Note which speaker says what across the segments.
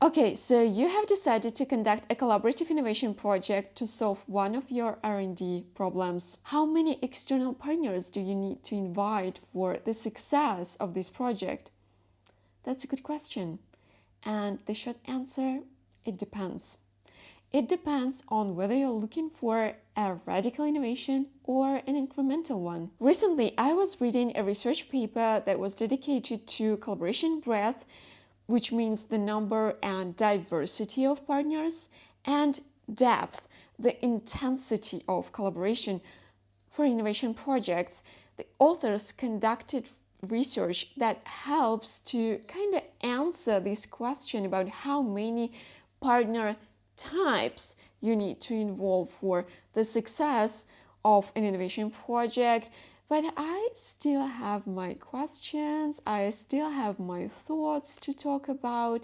Speaker 1: Okay, so you have decided to conduct a collaborative innovation project to solve one of your R&D problems. How many external partners do you need to invite for the success of this project? That's a good question. And the short answer, it depends. It depends on whether you're looking for a radical innovation or an incremental one. Recently, I was reading a research paper that was dedicated to collaboration breadth, which means the number and diversity of partners, and depth, the intensity of collaboration for innovation projects. The authors conducted research that helps to kind of answer this question about how many partner types you need to involve for the success of an innovation project. But I still have my questions, I still have my thoughts to talk about,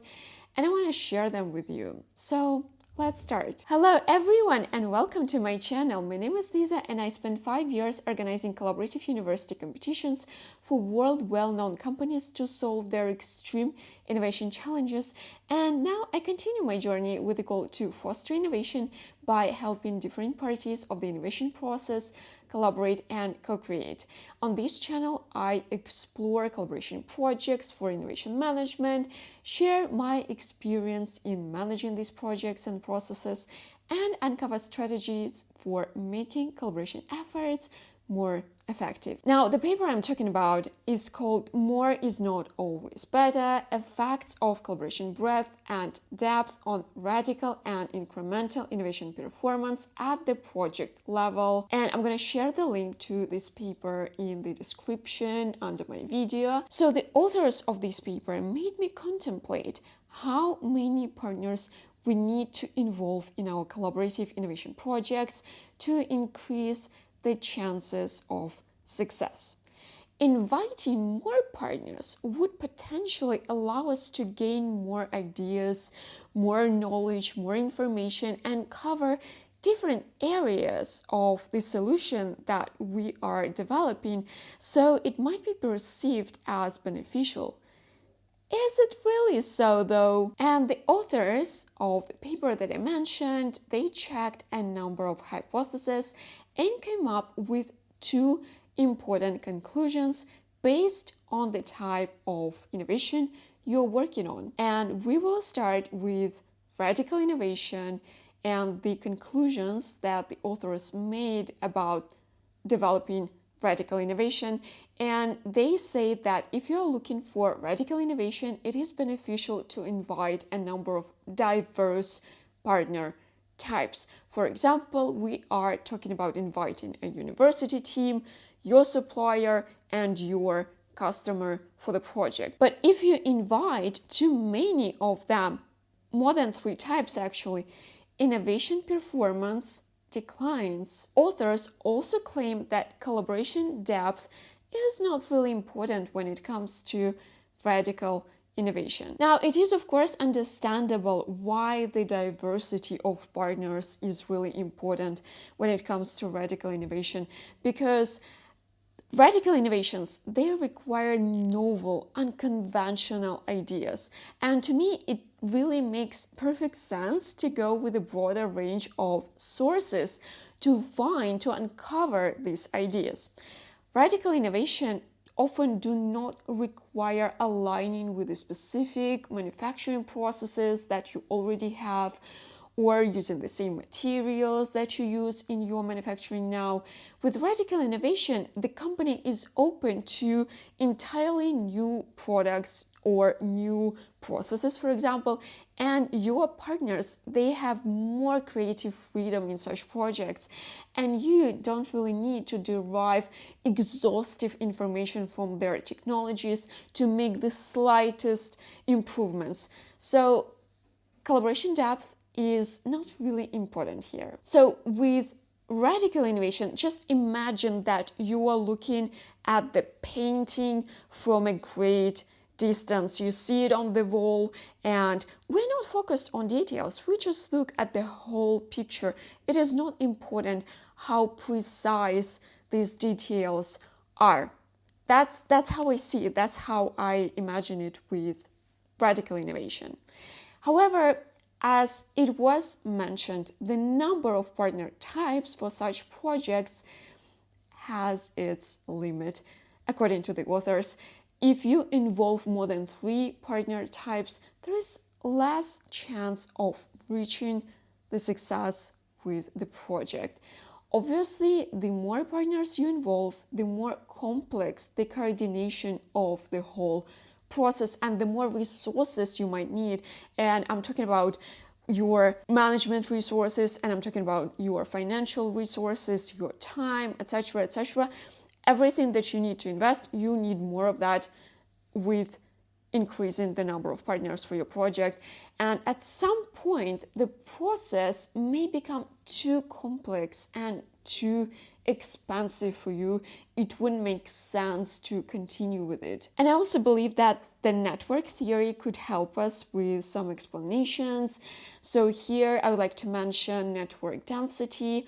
Speaker 1: and I want to share them with you. So let's start. Hello everyone and welcome to my channel. My name is Lisa and I spent 5 years organizing collaborative university competitions for world well-known companies to solve their extreme innovation challenges. And now I continue my journey with the goal to foster innovation by helping different parties of the innovation process collaborate and co-create. On this channel, I explore collaboration projects for innovation management, share my experience in managing these projects and processes, and uncover strategies for making collaboration efforts more effective. Now, the paper I'm talking about is called More is Not Always Better: Effects of Collaboration Breadth and Depth on Radical and Incremental Innovation Performance at the Project Level. And I'm going to share the link to this paper in the description under my video. So the authors of this paper made me contemplate how many partners we need to involve in our collaborative innovation projects to increase the chances of success. Inviting more partners would potentially allow us to gain more ideas, more knowledge, more information, and cover different areas of the solution that we are developing, so it might be perceived as beneficial. Is it really so though? And the authors of the paper that I mentioned, they checked a number of hypotheses and came up with two important conclusions based on the type of innovation you're working on. And we will start with radical innovation and the conclusions that the authors made about developing radical innovation. And they say that if you're looking for radical innovation, it is beneficial to invite a number of diverse partner types. For example, we are talking about inviting a university team, your supplier, and your customer for the project. But if you invite too many of them, more than 3 types actually, innovation performance declines. Authors also claim that collaboration depth is not really important when it comes to radical innovation. Now, it is of course understandable why the diversity of partners is really important when it comes to radical innovation, because radical innovations, they require novel, unconventional ideas. And to me, it really makes perfect sense to go with a broader range of sources to uncover these ideas. Radical innovation often do not require aligning with the specific manufacturing processes that you already have, or using the same materials that you use in your manufacturing now. With radical innovation, the company is open to entirely new products or new processes, for example, and your partners, they have more creative freedom in such projects, and you don't really need to derive exhaustive information from their technologies to make the slightest improvements. So collaboration depth is not really important here. So with radical innovation, just imagine that you are looking at the painting from a great distance. You see it on the wall, and we're not focused on details. We just look at the whole picture. It is not important how precise these details are. That's how I see it. That's how I imagine it with radical innovation. However, as it was mentioned, the number of partner types for such projects has its limit. According to the authors, if you involve more than 3 partner types, there is less chance of reaching the success with the project. Obviously, the more partners you involve, the more complex the coordination of the whole process and the more resources you might need. And I'm talking about your management resources, and I'm talking about your financial resources, your time, etc., etc. Everything that you need to invest, you need more of that with increasing the number of partners for your project. And at some point, the process may become too complex and too expensive for you. It wouldn't make sense to continue with it. And I also believe that the network theory could help us with some explanations. So here I would like to mention network density.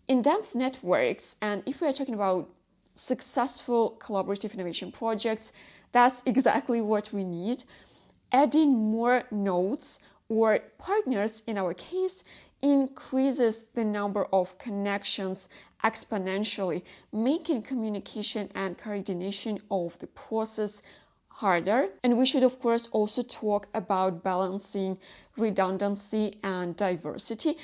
Speaker 1: In dense networks, and if we are talking about successful collaborative innovation projects, that's exactly what we need. Adding more nodes or partners in our case increases the number of connections exponentially, making communication and coordination of the process harder. And we should, of course, also talk about balancing redundancy and diversity.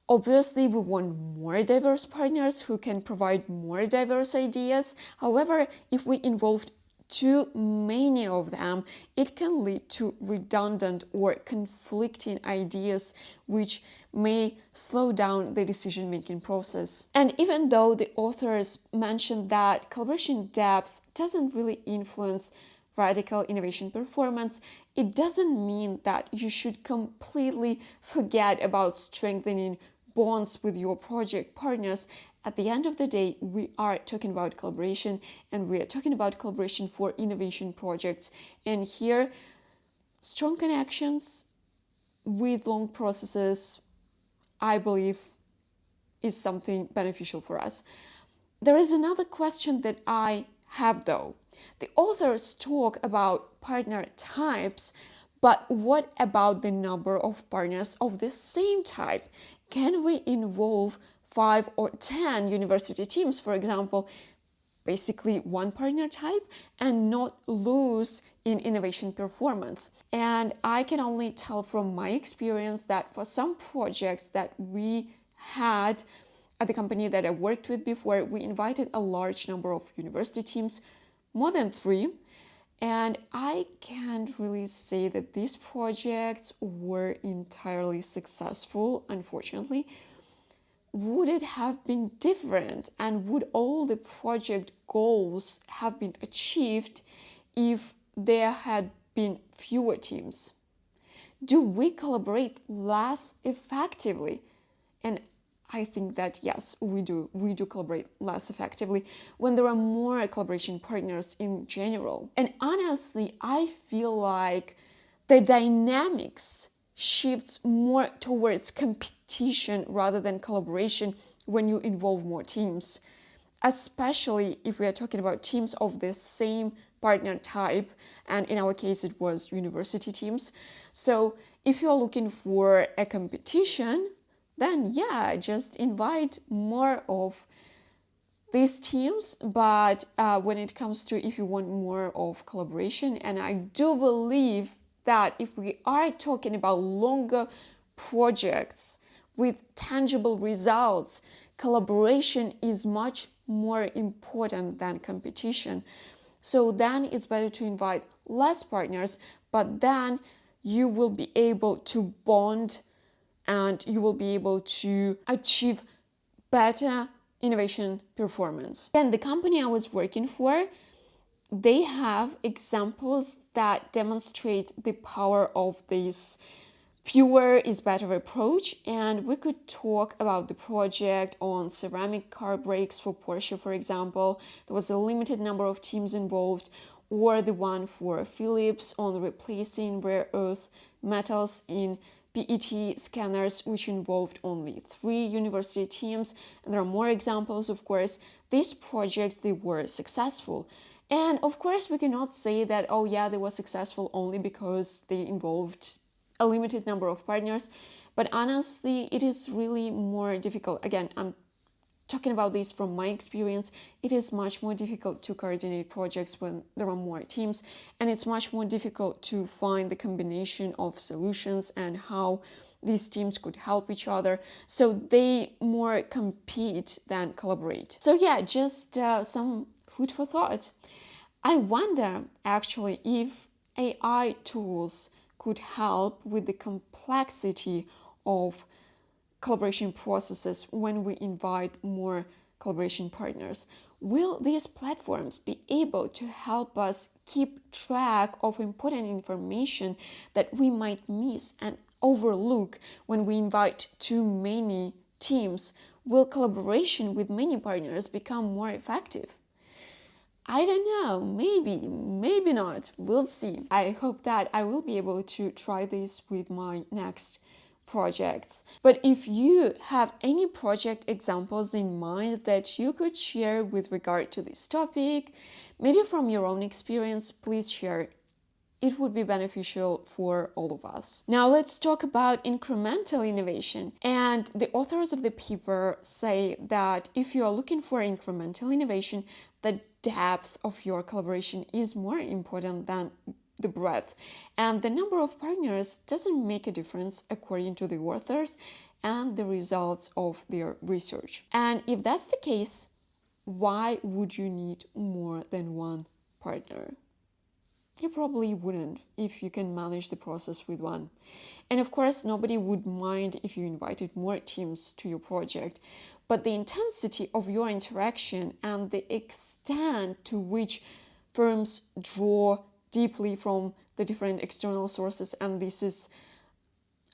Speaker 1: Obviously, we want more diverse partners who can provide more diverse ideas. However, if we involve too many of them, it can lead to redundant or conflicting ideas, which may slow down the decision-making process. And even though the authors mentioned that collaboration depth doesn't really influence radical innovation performance, it doesn't mean that you should completely forget about strengthening bonds with your project partners. At the end of the day, we are talking about collaboration, and we are talking about collaboration for innovation projects. And here, strong connections with long processes, I believe, is something beneficial for us. There is another question that I have though. The authors talk about partner types, but what about the number of partners of the same type? Can we involve 5 or 10 university teams, for example, basically one partner type, and not lose in innovation performance? And I can only tell from my experience that for some projects that we had at the company that I worked with before, we invited a large number of university teams, more than 3. And I can't really say that these projects were entirely successful, unfortunately. Would it have been different, and would all the project goals have been achieved if there had been fewer teams? Do we collaborate less effectively? And I think that yes, we do collaborate less effectively when there are more collaboration partners in general. And honestly, I feel like the dynamics shifts more towards competition rather than collaboration when you involve more teams, especially if we are talking about teams of the same partner type, and in our case it was university teams. So if you're looking for a competition, then yeah, just invite more of these teams. But when it comes to if you want more of collaboration, and I do believe that if we are talking about longer projects with tangible results, collaboration is much more important than competition. So then it's better to invite less partners, but then you will be able to bond and you will be able to achieve better innovation performance. Then the company I was working for, they have examples that demonstrate the power of this fewer is better approach, and we could talk about the project on ceramic car brakes for Porsche, for example. There was a limited number of teams involved, or the one for Philips on replacing rare earth metals in PET scanners, which involved only 3 university teams. And there are more examples, of course. These projects, they were successful. And of course, we cannot say that, oh yeah, they were successful only because they involved a limited number of partners. But honestly, it is really more difficult. Again, I'm talking about this from my experience. It is much more difficult to coordinate projects when there are more teams, and it's much more difficult to find the combination of solutions and how these teams could help each other. So they more compete than collaborate. So yeah, just some food for thought. I wonder actually if AI tools could help with the complexity of collaboration processes when we invite more collaboration partners. Will these platforms be able to help us keep track of important information that we might miss and overlook when we invite too many teams? Will collaboration with many partners become more effective? I don't know, maybe not. We'll see. I hope that I will be able to try this with my next projects. But if you have any project examples in mind that you could share with regard to this topic, maybe from your own experience, please share. It would be beneficial for all of us. Now let's talk about incremental innovation. And the authors of the paper say that if you are looking for incremental innovation, the depth of your collaboration is more important than the breadth, and the number of partners doesn't make a difference according to the authors and the results of their research. And if that's the case, why would you need more than one partner? You probably wouldn't if you can manage the process with one. And of course, nobody would mind if you invited more teams to your project, but the intensity of your interaction and the extent to which firms draw deeply from the different external sources, and this is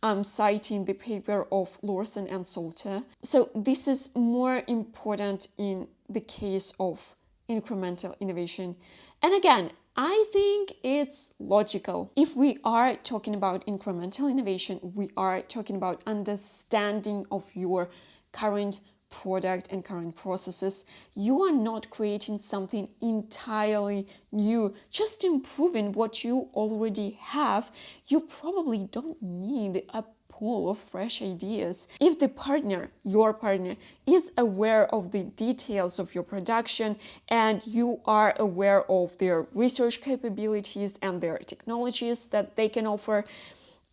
Speaker 1: I'm citing the paper of Lawson and Salter. So this is more important in the case of incremental innovation. And again, I think it's logical. If we are talking about incremental innovation, we are talking about understanding of your current product and current processes. You are not creating something entirely new, just improving what you already have. You probably don't need a pool of fresh ideas. If the partner, your partner, is aware of the details of your production and you are aware of their research capabilities and their technologies that they can offer,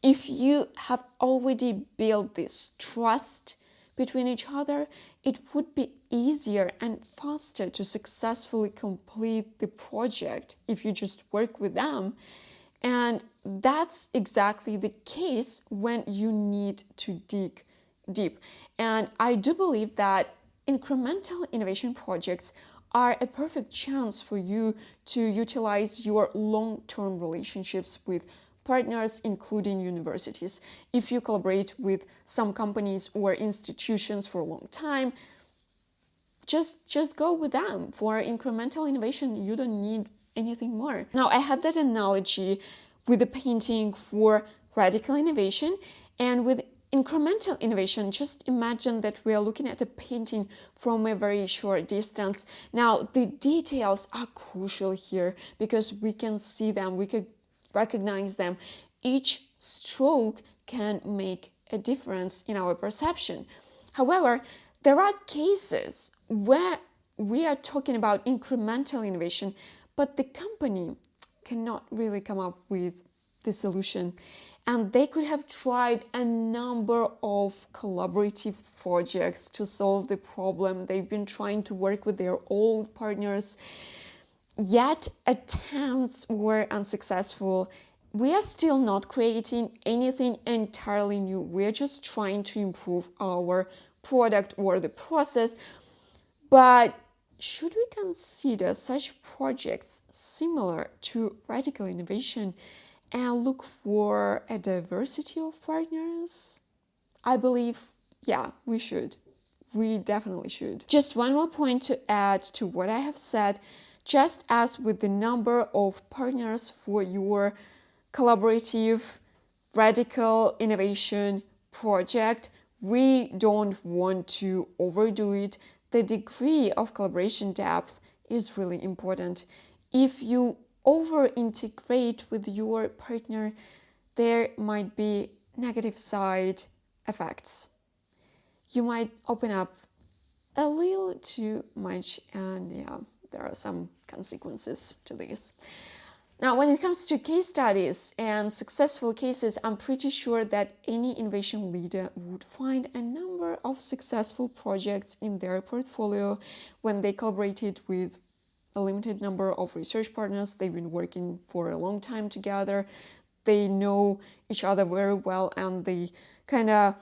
Speaker 1: if you have already built this trust between each other, it would be easier and faster to successfully complete the project if you just work with them. And that's exactly the case when you need to dig deep. And I do believe that incremental innovation projects are a perfect chance for you to utilize your long-term relationships with partners, including universities. If you collaborate with some companies or institutions for a long time, just go with them. For incremental innovation, you don't need anything more. Now, I had that analogy with the painting for radical innovation, and with incremental innovation, just imagine that we are looking at a painting from a very short distance. Now, the details are crucial here because we can see them, we can recognize them. Each stroke can make a difference in our perception. However, there are cases where we are talking about incremental innovation, but the company cannot really come up with the solution. And they could have tried a number of collaborative projects to solve the problem. They've been trying to work with their old partners, yet attempts were unsuccessful. We are still not creating anything entirely new. We're just trying to improve our product or the process. But should we consider such projects similar to radical innovation and look for a diversity of partners? I believe, yeah, we should. We definitely should. Just one more point to add to what I have said. Just as with the number of partners for your collaborative radical innovation project, we don't want to overdo it. The degree of collaboration depth is really important. If you over integrate with your partner, there might be negative side effects. You might open up a little too much, and yeah, there are some consequences to this. Now, when it comes to case studies and successful cases, I'm pretty sure that any innovation leader would find a number of successful projects in their portfolio when they collaborated with a limited number of research partners. They've been working for a long time together. They know each other very well, and they kind of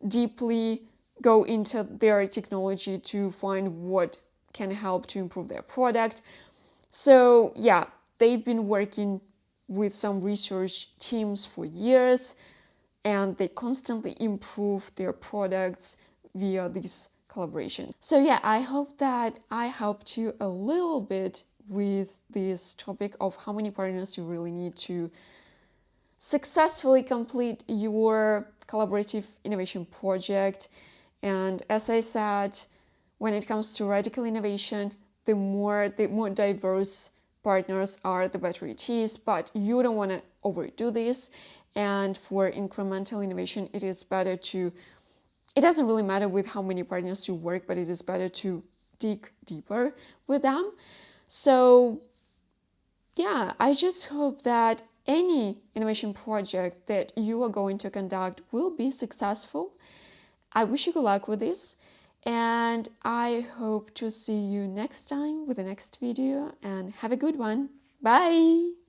Speaker 1: deeply go into their technology to find what can help to improve their product. So yeah, they've been working with some research teams for years, and they constantly improve their products via this collaboration. So yeah, I hope that I helped you a little bit with this topic of how many partners you really need to successfully complete your collaborative innovation project. And as I said, when it comes to radical innovation, the more diverse partners are, the better it is, but you don't want to overdo this. And for incremental innovation, it doesn't really matter with how many partners you work, but it is better to dig deeper with them. So yeah, I just hope that any innovation project that you are going to conduct will be successful. I wish you good luck with this, and I hope to see you next time with the next video, and have a good one. Bye!